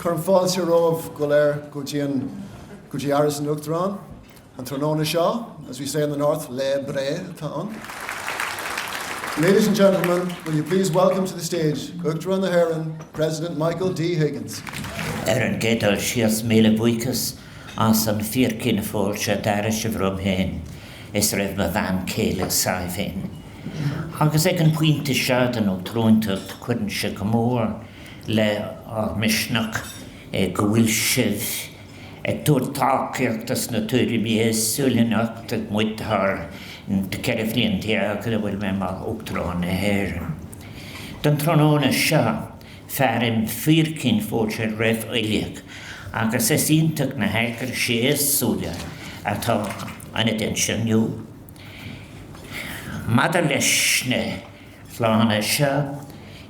Fáilte Rómh go léir go dtí Áras in Uachtaráin, an Tróna Shaw, as we say in the north, Le Bre Ta'an. Ladies and gentlemen, will you please welcome to the stage Uachtaráin the Heron, President Michael D. Higgins. An gédal sias méle buicas as an fíorcin fáilte d'Áras bhrumhéin is raibh me bhain céile saibhéin. Agus ag an puinte seadan ó tróntacht chuireann se go mór le misneach go bhfuil sibh ag dúirt táceachtas na tuairimí súlaíocht ag muidthar de ceithre bliain déag go bhfuil me mar Uachtaráin na Héireann. Den tróna seo fearim fíorcin fáilte raibh uileach agus is ionteach na heigear sé súla atá ana den sin nniu. Madar leis na chlána seo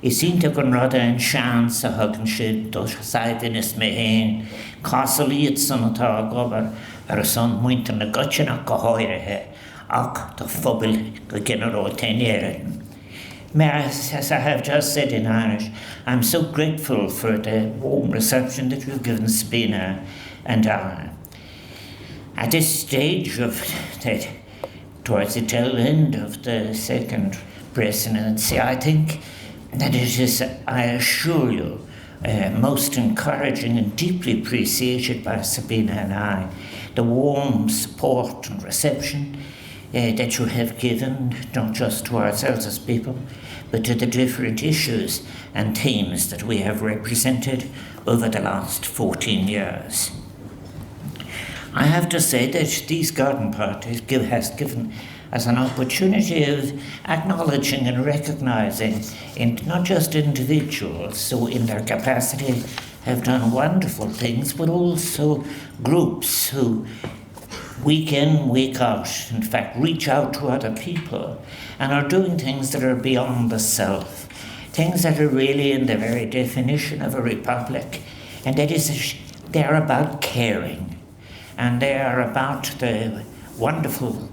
is ionteach an rud an seans a thugann siad do saibhinn is mé héin cásalíad san atá gobar a san muintear na gcoiteanach go háirithe ach do phobal go generó ténéireann. As I have just said in Irish, I'm so grateful for the warm reception that you've given Sabina and I. At this stage towards the tail end of the second presidency, I think that it is, I assure you, most encouraging and deeply appreciated by Sabina and I, the warm support and reception that you have given, not just to ourselves as people, but to the different issues and themes that we have represented over the last 14 years. I have to say that these garden parties has given us an opportunity of acknowledging and recognizing not just individuals who in their capacity have done wonderful things, but also groups who week in, week out, in fact, reach out to other people and are doing things that are beyond the self, things that are really in the very definition of a republic, and that is, they are about caring, and they are about the wonderful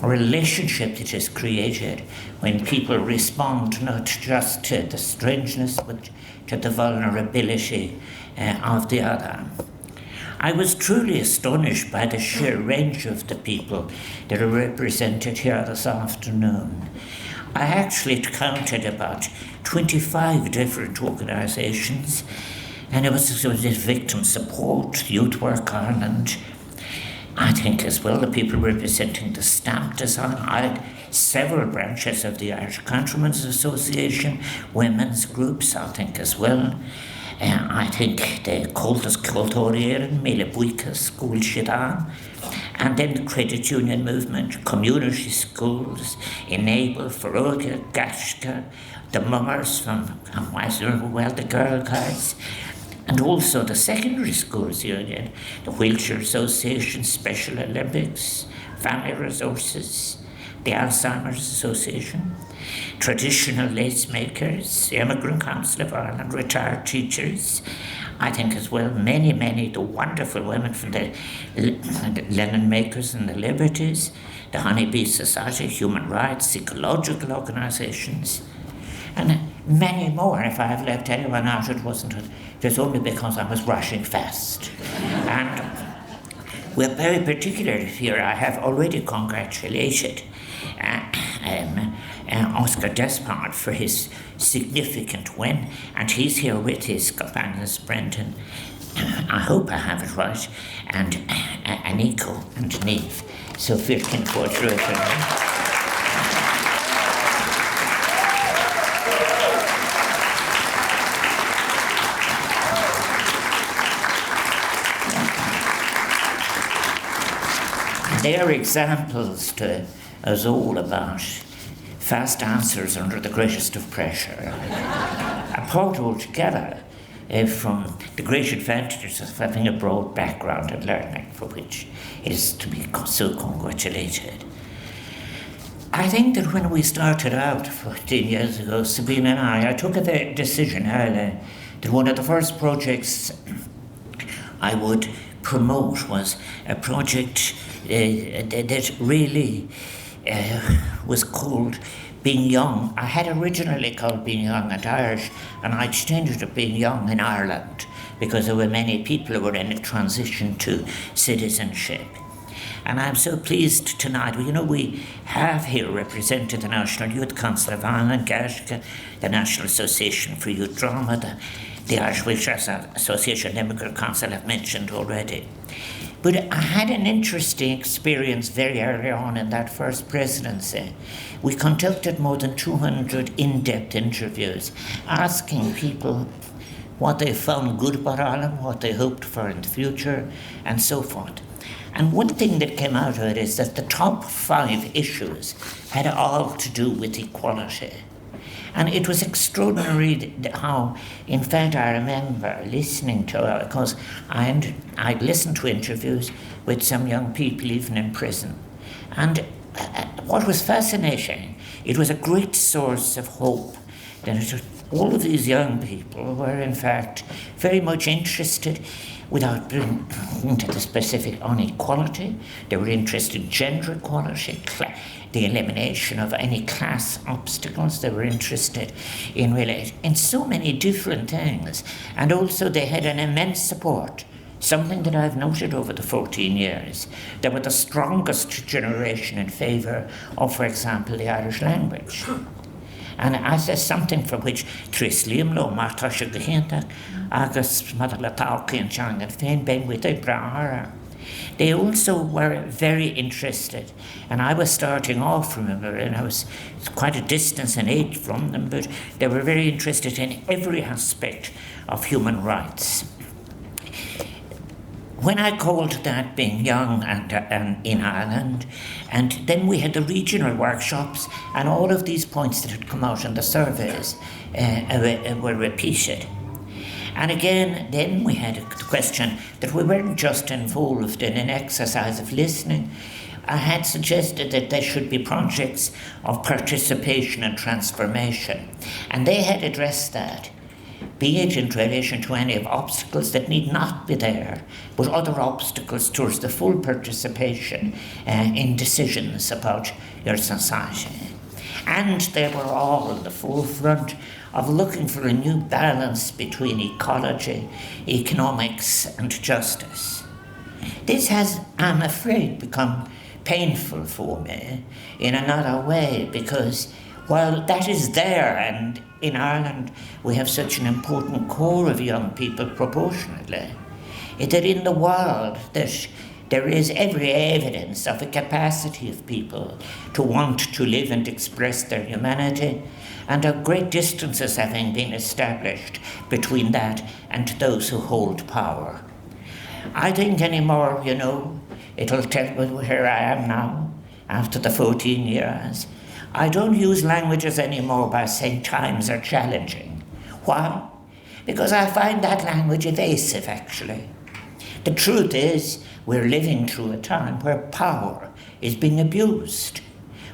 relationship that is created when people respond not just to the strangeness, but to the vulnerability of the other. I was truly astonished by the sheer range of the people that are represented here this afternoon. I actually counted about 25 different organisations, and it was victim support, Youth Work Ireland, I think as well the people representing the stamp design, several branches of the Irish Countrymen's Association, women's groups, I think as well. I think the Cultus Cultóiríoireann, Míle Buicas, School Sidan, and then the credit union movement, community schools, Enable, Feroga, Gaisce, the mummers from well, the Girl Guides, and also the secondary schools union, the Wheelchair Association, Special Olympics, Family Resources, the Alzheimer's Association, traditional lace makers, the Immigrant Council of Ireland, retired teachers, I think as well many the wonderful women from the linen makers and the Liberties, the Honeybee Society, human rights, ecological organisations, and many more. If I have left anyone out, it was only because I was rushing fast. And we're very particular here. I have already congratulated Oscar Despard for his significant win, and he's here with his companions Brendan, I hope I have it right, and Aniko and Neve. So Firkin Fordruth. They are examples to us all about fast answers under the greatest of pressure. Apart altogether from the great advantages of having a broad background in learning, for which is to be so congratulated. I think that when we started out 14 years ago, Sabina and I took a decision early that one of the first projects I would promote was a project that really was called Being Young. I had originally called Being Young and Irish, and I'd changed it to Being Young in Ireland, because there were many people who were in a transition to citizenship. And I'm so pleased tonight. We have here represented the National Youth Council of Ireland, Gaisce, the National Association for Youth Drama, the Irish Wheelchairs Association, the Immigrant Council I've mentioned already. But I had an interesting experience very early on in that first presidency. We conducted more than 200 in-depth interviews, asking people what they found good about Ireland, what they hoped for in the future, and so forth. And one thing that came out of it is that the top 5 issues had all to do with equality. And it was extraordinary how, in fact, I remember listening to, because I'd listened to interviews with some young people even in prison. And what was fascinating, it was a great source of hope that all of these young people were, in fact, very much interested, without being into the specific, on equality. They were interested in gender equality, the elimination of any class obstacles. They were interested in so many different things. And also they had an immense support, something that I've noted over the 14 years. They were the strongest generation in favour of, for example, the Irish language. And as there's something for which Tris Liamlo, Martha Gahinta, Áras, Madala Tauki, and Chang and Fain, Ben with Áras. They also were very interested, and I was starting off, remember, and I was quite a distance in age from them, but they were very interested in every aspect of human rights. When I called that Being Young and in Ireland, and then we had the regional workshops, and all of these points that had come out in the surveys were repeated. And again, then we had a question that we weren't just involved in an exercise of listening. I had suggested that there should be projects of participation and transformation, and they had addressed that, be it in relation to any of obstacles that need not be there, but other obstacles towards the full participation in decisions about your society. And they were all in the forefront of looking for a new balance between ecology, economics, and justice. This has, I'm afraid, become painful for me in another way, because while that is there, and in Ireland we have such an important core of young people proportionately, that in the world that there is every evidence of a capacity of people to want to live and express their humanity, and of great distances having been established between that and those who hold power. I think anymore, it'll tell me where I am now, after the 14 years. I don't use languages anymore by saying times are challenging. Why? Because I find that language evasive, actually. The truth is, we're living through a time where power is being abused.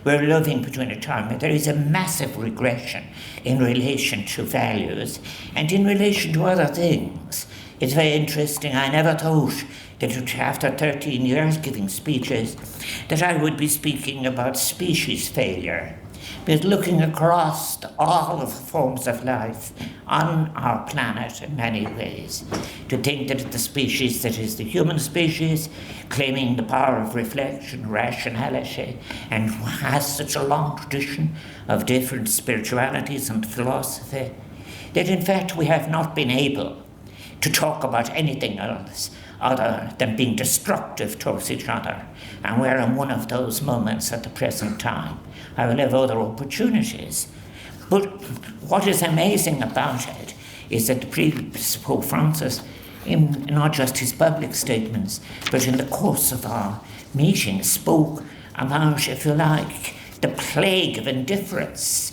We're living between a time where there is a massive regression in relation to values and in relation to other things. It's very interesting. I never thought that after 13 years giving speeches that I would be speaking about species failure. But looking across all of the forms of life on our planet in many ways, to think that the species that is the human species, claiming the power of reflection, rationality, and has such a long tradition of different spiritualities and philosophy, that in fact we have not been able to talk about anything else other than being destructive towards each other. And we're in one of those moments at the present time. I will have other opportunities. But what is amazing about it is that the previous Pope Francis, in not just his public statements, but in the course of our meetings, spoke about, if you like, the plague of indifference.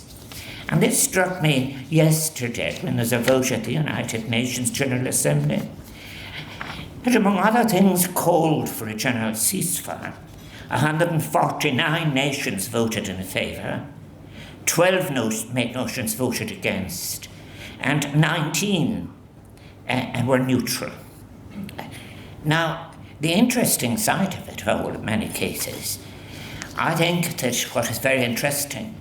And this struck me yesterday when there was a vote at the United Nations General Assembly. It, among other things, called for a general ceasefire. 149 nations voted in favour, 12 nations voted against, and 19 were neutral. Now, the interesting side of it, in many cases, I think that what is very interesting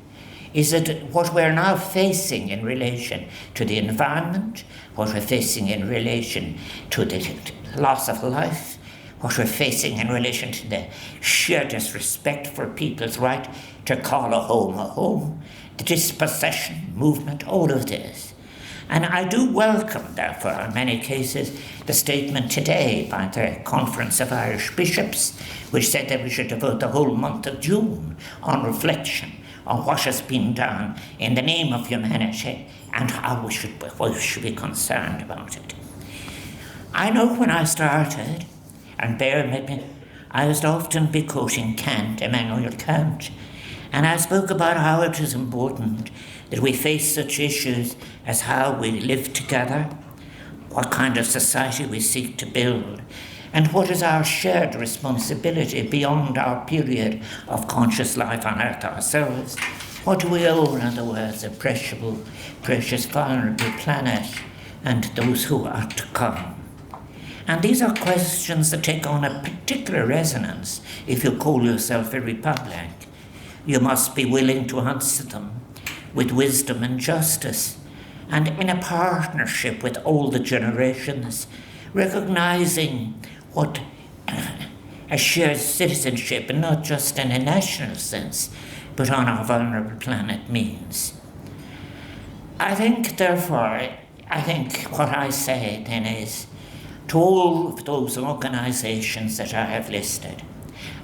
is that what we're now facing in relation to the environment, what we're facing in relation to the loss of life, what we're facing in relation to the sheer disrespect for people's right to call a home, the dispossession movement, all of this. And I do welcome, therefore, in many cases, the statement today by the Conference of Irish Bishops, which said that we should devote the whole month of June on reflection on what has been done in the name of humanity and how we should be concerned about it. I know when I started, and bear with me, I would often be quoting Immanuel Kant, and I spoke about how it is important that we face such issues as how we live together, what kind of society we seek to build, and what is our shared responsibility beyond our period of conscious life on earth ourselves. What do we owe, in other words, a precious, vulnerable planet and those who are to come? And these are questions that take on a particular resonance if you call yourself a republic. You must be willing to answer them with wisdom and justice, and in a partnership with all the generations, recognizing what a shared citizenship, and not just in a national sense, but on our vulnerable planet means. I think, therefore, what I say then is, to all of those organizations that I have listed,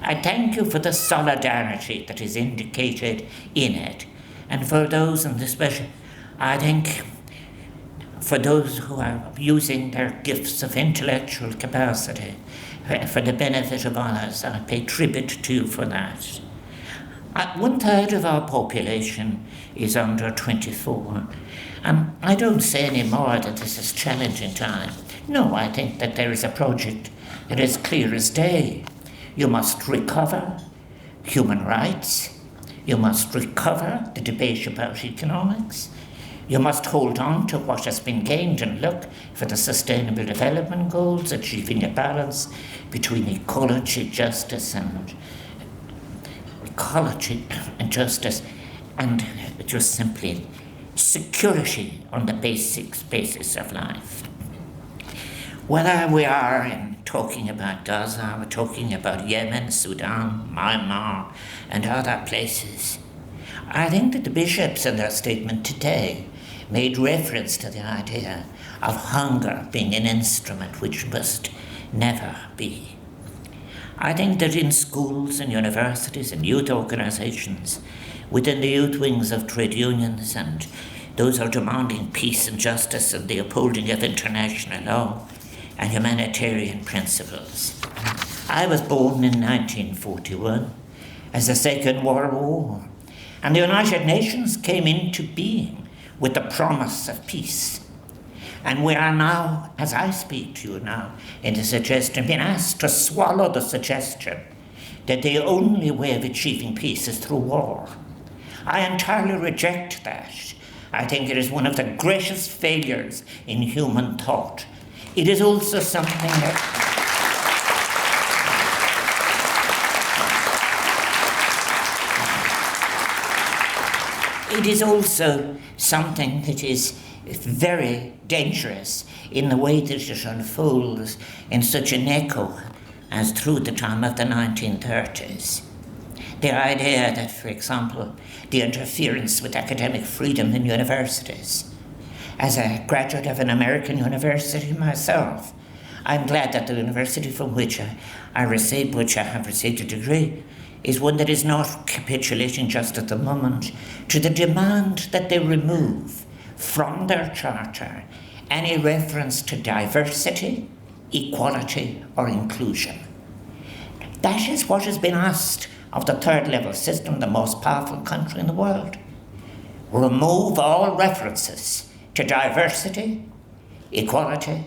I thank you for the solidarity that is indicated in it. And for those, and especially, I think, for those who are using their gifts of intellectual capacity for the benefit of others, I pay tribute to you for that. 1/3 of our population is under 24. And I don't say anymore that this is challenging time. No, I think that there is a project that is clear as day. You must recover human rights. You must recover the debate about economics. You must hold on to what has been gained and look for the Sustainable Development Goals, achieving a balance between ecology, justice, and just simply security on the basis of life. Whether we are talking about Gaza, we're talking about Yemen, Sudan, Myanmar, and other places, I think that the bishops in their statement today made reference to the idea of hunger being an instrument which must never be. I think that in schools and universities and youth organizations, within the youth wings of trade unions and those who are demanding peace and justice and the upholding of international law and humanitarian principles. I was born in 1941 as the Second World War, and the United Nations came into being with the promise of peace. And we are now, as I speak to you now, in the suggestion, being asked to swallow the suggestion that the only way of achieving peace is through war. I entirely reject that. I think it is one of the greatest failures in human thought. It is also something that is very dangerous in the way that it unfolds in such an echo as through the time of the 1930s. The idea that, for example, the interference with academic freedom in universities. As a graduate of an American university myself, I'm glad that the university from which I have received a degree is one that is not capitulating just at the moment to the demand that they remove from their charter any reference to diversity, equality, or inclusion. That is what has been asked of the third level system, the most powerful country in the world. Remove all references to diversity, equality,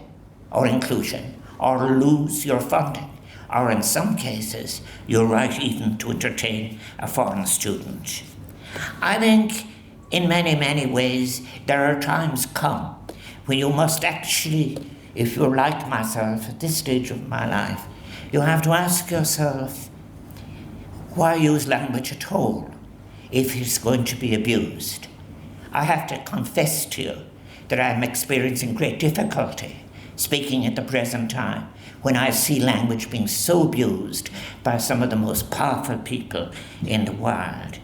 or inclusion, or lose your funding, or in some cases, your right even to entertain a foreign student. I think in many, many ways, there are times come when you must actually, if you're like myself at this stage of my life, you have to ask yourself, why use language at all? if it's going to be abused. I have to confess to you that I'm experiencing great difficulty speaking at the present time when I see language being so abused by some of the most powerful people in the world.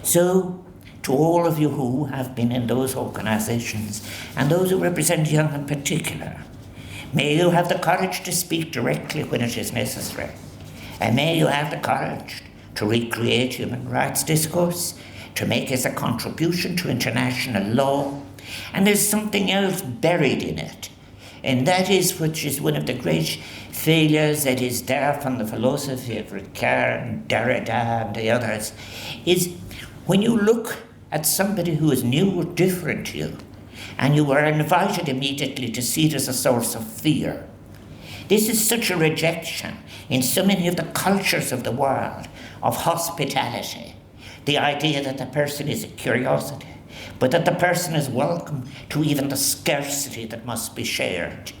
So, to all of you who have been in those organizations, and those who represent young in particular, may you have the courage to speak directly when it is necessary, and may you have the courage to recreate human rights discourse, to make as a contribution to international law. And there's something else buried in it, and that is, which is one of the great failures that is there from the philosophy of Ricard and Derrida and the others, is when you look at somebody who is new or different to you, and you are invited immediately to see it as a source of fear. This is such a rejection in so many of the cultures of the world of hospitality. The idea that the person is a curiosity, but that the person is welcome to even the scarcity that must be shared.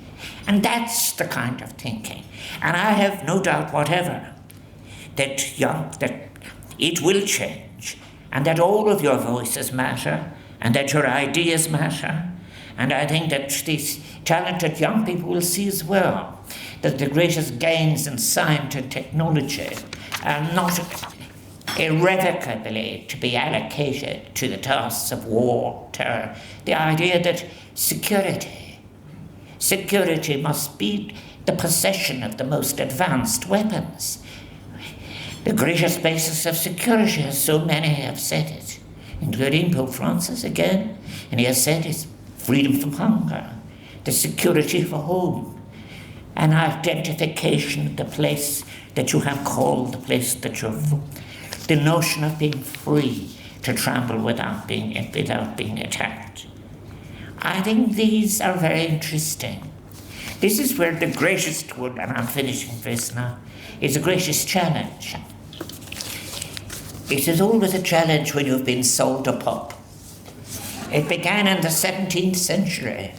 And that's the kind of thinking. And I have no doubt whatever that it will change, and that all of your voices matter, and that your ideas matter. And I think that these talented young people will see as well that the greatest gains in science and technology are not irrevocably to be allocated to the tasks of war, terror. The idea that security must be the possession of the most advanced weapons. The greatest basis of security, as so many have said it, including Pope Francis again, and he has said it's freedom from hunger, the security of a home, an identification of the place that you have called the place that you're from, the notion of being free to travel without being attacked. I think these are very interesting. This is where the greatest one, and I'm finishing this now, is the greatest challenge. It is always a challenge when you've been sold a pup. It began in the 17th century,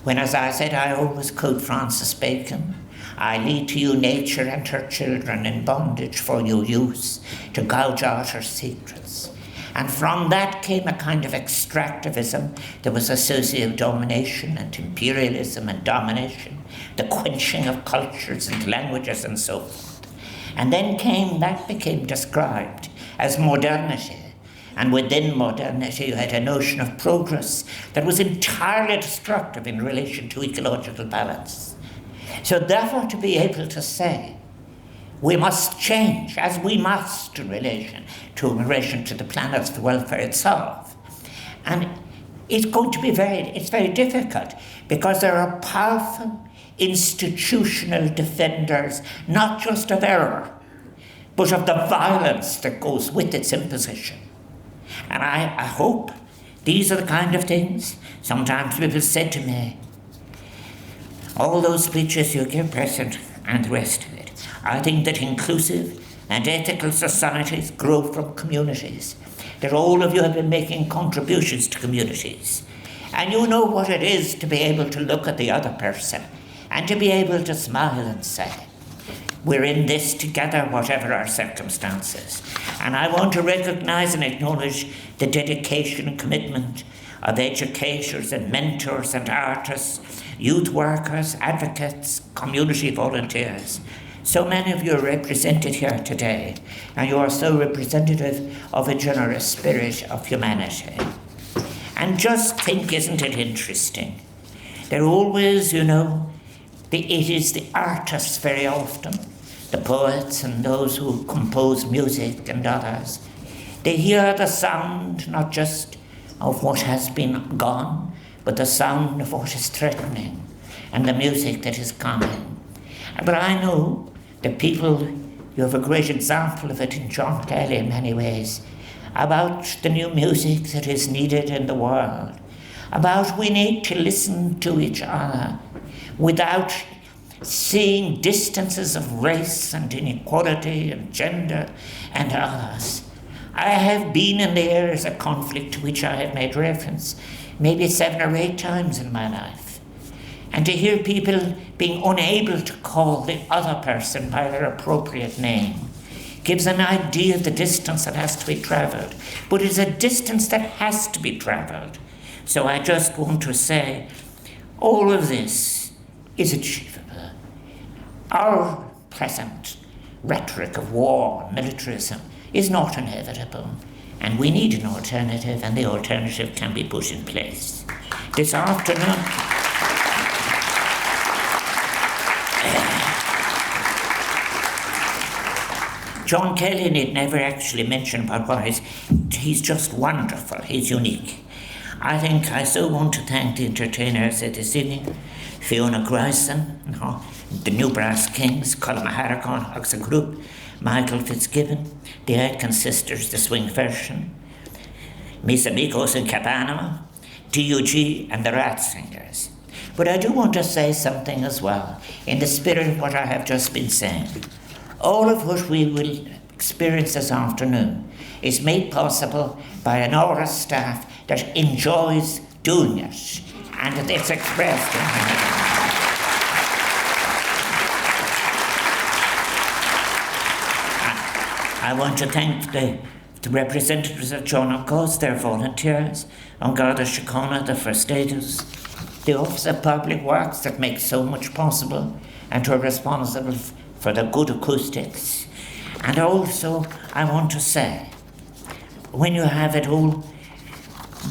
when, as I said, I always quote Francis Bacon, I lead to you nature and her children in bondage for your use, to gouge out her secrets. And from that came a kind of extractivism that was associated with domination and imperialism and domination, the quenching of cultures and languages and so forth. And then that became described as modernity. And within modernity, you had a notion of progress that was entirely destructive in relation to ecological balance. So therefore, to be able to say, we must change, as we must in relation to the planet's welfare itself. And it's going to be it's very difficult, because there are powerful institutional defenders, not just of error, but of the violence that goes with its imposition. And I hope these are the kind of things. Sometimes people said to me, all those speeches you give, President, and the rest of it, I think that inclusive and ethical societies grow from communities, that all of you have been making contributions to communities. And you know what it is to be able to look at the other person and to be able to smile and say, we're in this together, whatever our circumstances. And I want to recognize and acknowledge the dedication and commitment of educators and mentors and artists, youth workers, advocates, community volunteers. So many of you are represented here today, and you are so representative of a generous spirit of humanity. And just think, isn't it interesting? They're always, it is the artists very often, the poets and those who compose music and others. They hear the sound not just of what has been gone, but the sound of what is threatening and the music that is coming. But I know that you have a great example of it in John Kelly in many ways, about the new music that is needed in the world, about we need to listen to each other without seeing distances of race and inequality and gender and others. I have been in the areas of conflict to which I have made reference maybe 7 or 8 times in my life. And to hear people being unable to call the other person by their appropriate name gives an idea of the distance that has to be travelled. But it's a distance that has to be travelled. So I just want to say, all of this is achievable. Our present rhetoric of war, militarism, is not inevitable. And we need an alternative, and the alternative can be put in place. This afternoon, John Kelly need never actually mention about what he's just wonderful, he's unique. I think I so want to thank the entertainers at this evening, Fiona Grayson, the New Brass Kings, Colin Harricon, Oxa Group, Michael Fitzgibbon, the Aitken Sisters, the Swing Version, Mis Amigos in Cabana, DUG and the Rat Singers. But I do want to say something as well, in the spirit of what I have just been saying. All of what we will experience this afternoon is made possible by an Áras staff that enjoys doing it, and that it's expressed in I want to thank the representatives of John O'Cause, their volunteers, on Garda Síochána, the First Aiders, the Office of Public Works that makes so much possible and are responsible for the good acoustics. And also, I want to say, when you have it all,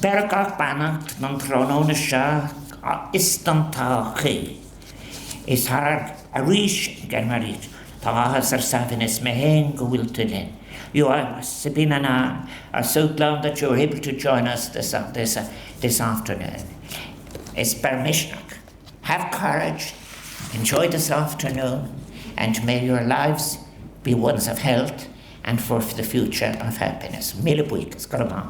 Bergach Banach, non Tronona Shah, Istantachi, is hard a rish Germarit, Tahas or Savinis Mehen go will to Lin. You are Sabina and I are so glad that you're able to join us this afternoon. It's Bermishnak. Have courage, enjoy this afternoon, and may your lives be ones of health and for the future of happiness. Mille buikas, go on.